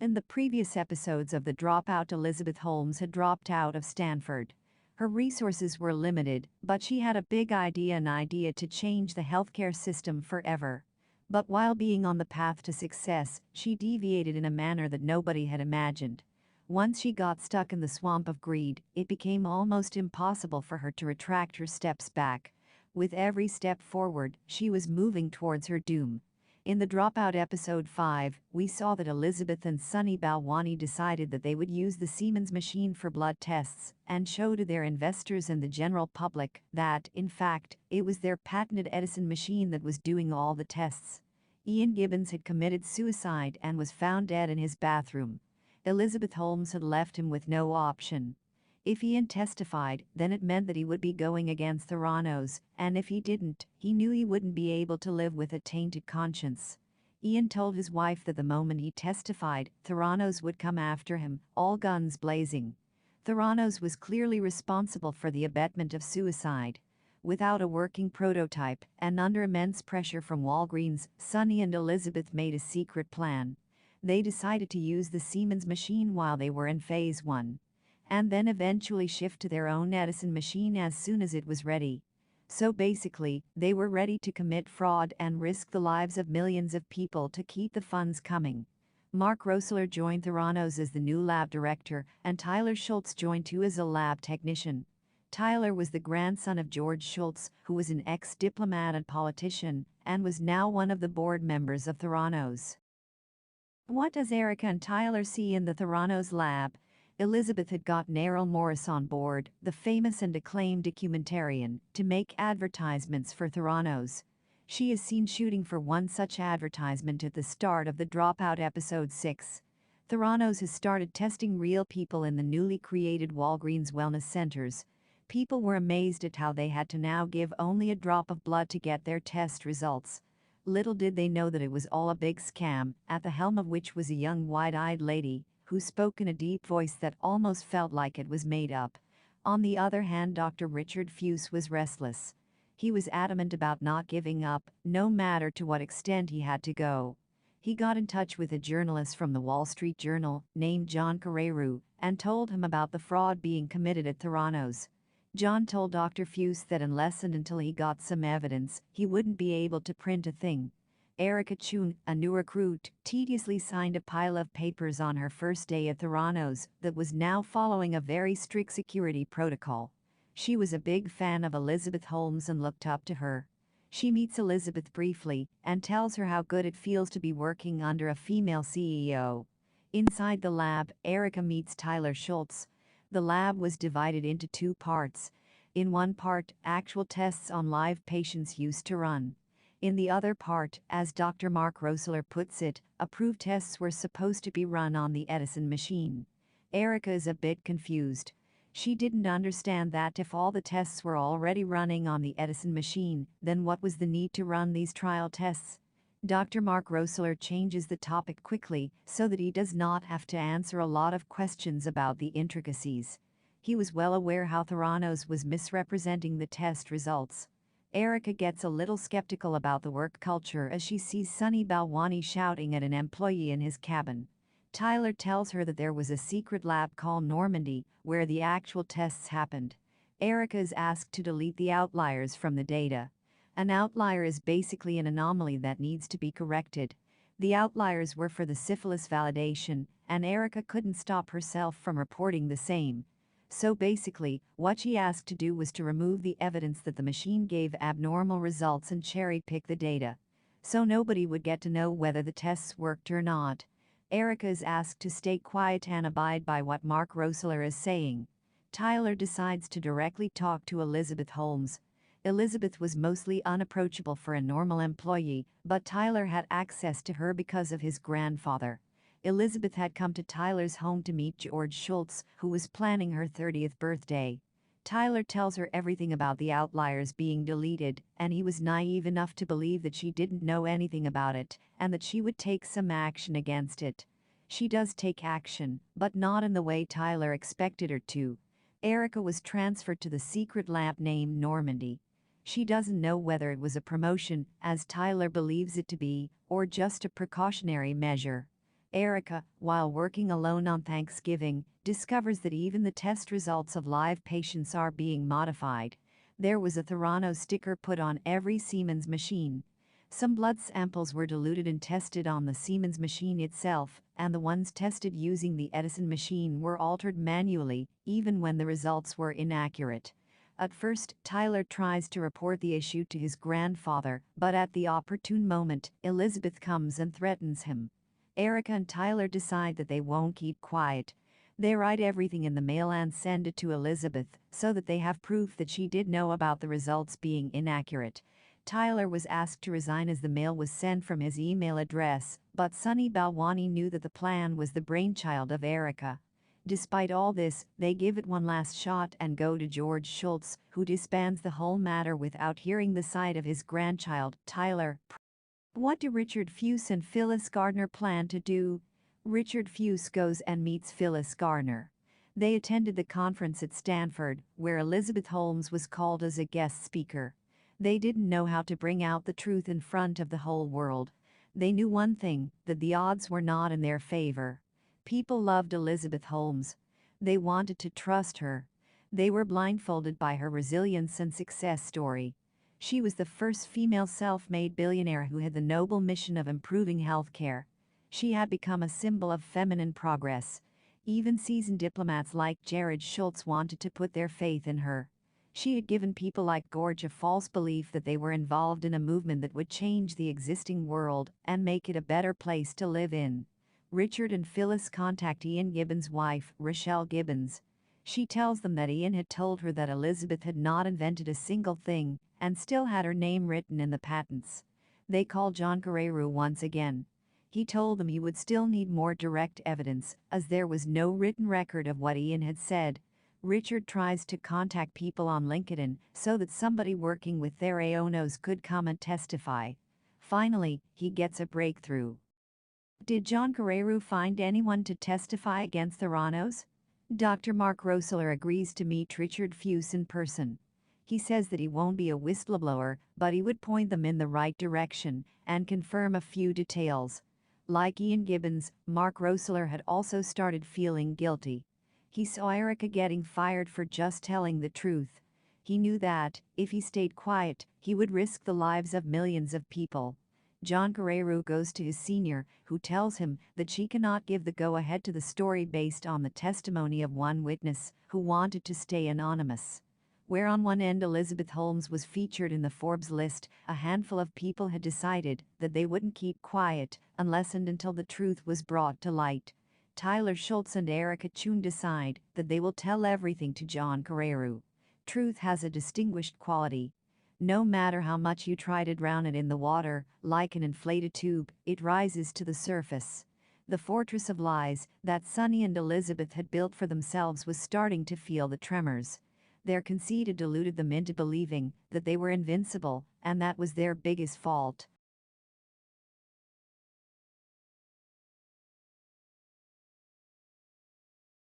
In the previous episodes of The Dropout, Elizabeth Holmes had dropped out of Stanford. Her resources were limited, but she had a big idea, an idea to change the healthcare system forever. But while being on the path to success, she deviated in a manner that nobody had imagined. Once she got stuck in the swamp of greed, it became almost impossible for her to retract her steps back. With every step forward, she was moving towards her doom. In the Dropout episode 5, we saw that Elizabeth and Sunny Balwani decided that they would use the Siemens machine for blood tests and show to their investors and the general public that, in fact, it was their patented Edison machine that was doing all the tests. Ian Gibbons had committed suicide and was found dead in his bathroom. Elizabeth Holmes had left him with no option. If Ian testified, then it meant that he would be going against Theranos, and if he didn't, he knew he wouldn't be able to live with a tainted conscience. Ian told his wife that the moment he testified, Theranos would come after him, all guns blazing. Theranos was clearly responsible for the abetment of suicide. Without a working prototype, and under immense pressure from Walgreens, Sunny and Elizabeth made a secret plan. They decided to use the Siemens machine while they were in phase 1. And then eventually shift to their own Edison machine as soon as it was ready. So basically, they were ready to commit fraud and risk the lives of millions of people to keep the funds coming. Mark Roessler joined Theranos as the new lab director, and Tyler Schultz joined too as a lab technician. Tyler was the grandson of George Schultz, who was an ex-diplomat and politician, and was now one of the board members of Theranos. What does Erika and Tyler see in the Theranos lab? Elizabeth had gotten Errol Morris on board, the famous and acclaimed documentarian, to make advertisements for Theranos. She is seen shooting for one such advertisement at the start of the Dropout episode 6. Theranos has started testing real people in the newly created Walgreens wellness centers. People were amazed at how they had to now give only a drop of blood to get their test results. Little did they know that it was all a big scam, at the helm of which was a young wide-eyed lady who spoke in a deep voice that almost felt like it was made up. On the other hand, Dr. Richard Fuisz was restless. He was adamant about not giving up, no matter to what extent he had to go. He got in touch with a journalist from the Wall Street Journal named John Carreyrou and told him about the fraud being committed at Theranos. John told Dr. Fuisz that unless and until he got some evidence, he wouldn't be able to print a thing. Erika Chun, a new recruit, tediously signed a pile of papers on her first day at Theranos that was now following a very strict security protocol. She was a big fan of Elizabeth Holmes and looked up to her. She meets Elizabeth briefly and tells her how good it feels to be working under a female CEO. Inside the lab, Erika meets Tyler Schultz. The lab was divided into 2 parts. In one part, actual tests on live patients used to run. In the other part, as Dr. Mark Roessler puts it, approved tests were supposed to be run on the Edison machine. Erika is a bit confused. She didn't understand that if all the tests were already running on the Edison machine, then what was the need to run these trial tests? Dr. Mark Roessler changes the topic quickly so that he does not have to answer a lot of questions about the intricacies. He was well aware how Theranos was misrepresenting the test results. Erika gets a little skeptical about the work culture as she sees Sunny Balwani shouting at an employee in his cabin. Tyler tells her that there was a secret lab called Normandy where the actual tests happened. Erika is asked to delete the outliers from the data. An outlier is basically an anomaly that needs to be corrected. The outliers were for the syphilis validation, and Erika couldn't stop herself from reporting the same. So basically, what she asked to do was to remove the evidence that the machine gave abnormal results and cherry-pick the data. So nobody would get to know whether the tests worked or not. Erika is asked to stay quiet and abide by what Mark Roessler is saying. Tyler decides to directly talk to Elizabeth Holmes. Elizabeth was mostly unapproachable for a normal employee, but Tyler had access to her because of his grandfather. Elizabeth had come to Tyler's home to meet George Schultz, who was planning her 30th birthday. Tyler tells her everything about the outliers being deleted, and he was naive enough to believe that she didn't know anything about it, and that she would take some action against it. She does take action, but not in the way Tyler expected her to. Erika was transferred to the secret lab named Normandy. She doesn't know whether it was a promotion, as Tyler believes it to be, or just a precautionary measure. Erika, while working alone on Thanksgiving, discovers that even the test results of live patients are being modified. There was a Theranos sticker put on every Siemens machine. Some blood samples were diluted and tested on the Siemens machine itself, and the ones tested using the Edison machine were altered manually, even when the results were inaccurate. At first, Tyler tries to report the issue to his grandfather, but at the opportune moment, Elizabeth comes and threatens him. Erika and Tyler decide that they won't keep quiet. They write everything in the mail and send it to Elizabeth so that they have proof that she did know about the results being inaccurate. Tyler was asked to resign as the mail was sent from his email address, but Sunny Balwani knew that the plan was the brainchild of Erika. Despite all this, they give it one last shot and go to George Schultz, who disbands the whole matter without hearing the side of his grandchild, Tyler. What do Richard Fuisz and Phyllis Gardner plan to do? Richard Fuisz goes and meets Phyllis Gardner. They attended the conference at Stanford, where Elizabeth Holmes was called as a guest speaker. They didn't know how to bring out the truth in front of the whole world. They knew one thing, that the odds were not in their favor. People loved Elizabeth Holmes. They wanted to trust her. They were blindfolded by her resilience and success story. She was the first female self-made billionaire who had the noble mission of improving healthcare. She had become a symbol of feminine progress. Even seasoned diplomats like George Schultz wanted to put their faith in her. She had given people like George a false belief that they were involved in a movement that would change the existing world and make it a better place to live in. Richard and Phyllis contact Ian Gibbons' wife, Rochelle Gibbons. She tells them that Ian had told her that Elizabeth had not invented a single thing and still had her name written in the patents. They call John Carreyrou once again. He told them he would still need more direct evidence, as there was no written record of what Ian had said. Richard tries to contact people on LinkedIn so that somebody working with Theranos could come and testify. Finally, he gets a breakthrough. Did John Carreyrou find anyone to testify against Theranos? Dr. Mark Roessler agrees to meet Richard Fuisz in person. He says that he won't be a whistleblower, but he would point them in the right direction and confirm a few details. Like Ian Gibbons, Mark Roessler had also started feeling guilty. He saw Erika getting fired for just telling the truth. He knew that, if he stayed quiet, he would risk the lives of millions of people. John Carreyrou goes to his senior, who tells him that she cannot give the go-ahead to the story based on the testimony of one witness who wanted to stay anonymous. Where on one end Elizabeth Holmes was featured in the Forbes list, a handful of people had decided that they wouldn't keep quiet unless and until the truth was brought to light. Tyler Schultz and Erika Chun decide that they will tell everything to John Carreyrou. Truth has a distinguished quality. No matter how much you try to drown it in the water, like an inflated tube, it rises to the surface. The fortress of lies that Sunny and Elizabeth had built for themselves was starting to feel the tremors. Their conceit had deluded them into believing that they were invincible, and that was their biggest fault.